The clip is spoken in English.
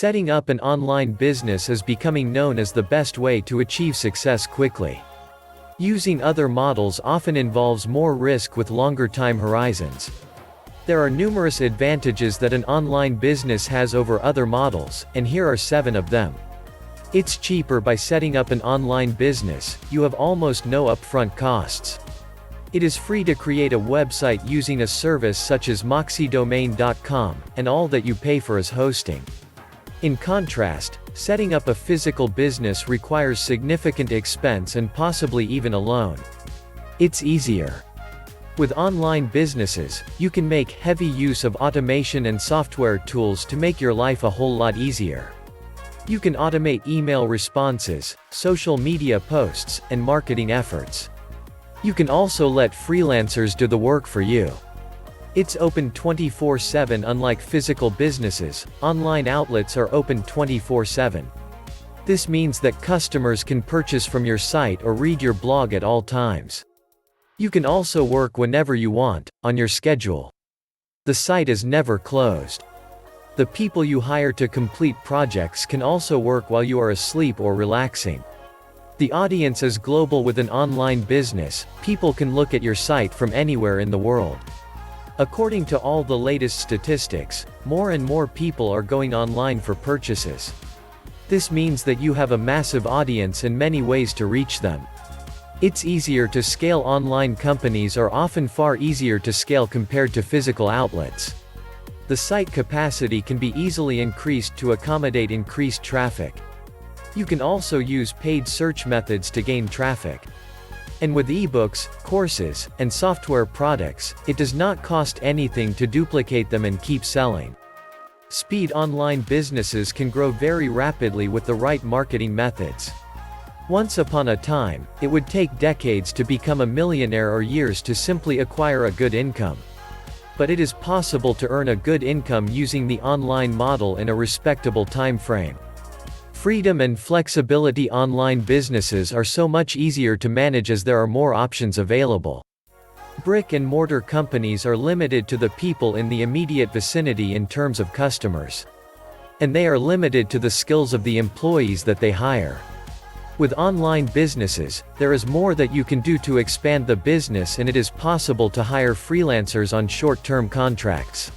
Setting up an online business is becoming known as the best way to achieve success quickly. Using other models often involves more risk with longer time horizons. There are numerous advantages that an online business has over other models, and here are 7 of them. It's cheaper. By setting up an online business, you have almost no upfront costs. It is free to create a website using a service such as moxiedomain.com, and all that you pay for is hosting. In contrast, setting up a physical business requires significant expense and possibly even a loan. It's easier. With online businesses, you can make heavy use of automation and software tools to make your life a whole lot easier. You can automate email responses, social media posts, and marketing efforts. You can also let freelancers do the work for you. It's open 24/7. Unlike physical businesses, online outlets are open 24/7. This means that customers can purchase from your site or read your blog at all times. You can also work whenever you want, on your schedule. The site is never closed. The people you hire to complete projects can also work while you are asleep or relaxing. The audience is global. With an online business, people can look at your site from anywhere in the world. According to all the latest statistics, more and more people are going online for purchases. This means that you have a massive audience and many ways to reach them. It's easier to scale. Online companies are often far easier to scale compared to physical outlets. The site capacity can be easily increased to accommodate increased traffic. You can also use paid search methods to gain traffic. And with ebooks, courses, and software products, it does not cost anything to duplicate them and keep selling. Speed. Online businesses can grow very rapidly with the right marketing methods. Once upon a time, it would take decades to become a millionaire or years to simply acquire a good income. But it is possible to earn a good income using the online model in a respectable time frame. Freedom and flexibility. Online businesses are so much easier to manage as there are more options available. Brick-and-mortar companies are limited to the people in the immediate vicinity in terms of customers. And they are limited to the skills of the employees that they hire. With online businesses, there is more that you can do to expand the business, and it is possible to hire freelancers on short-term contracts.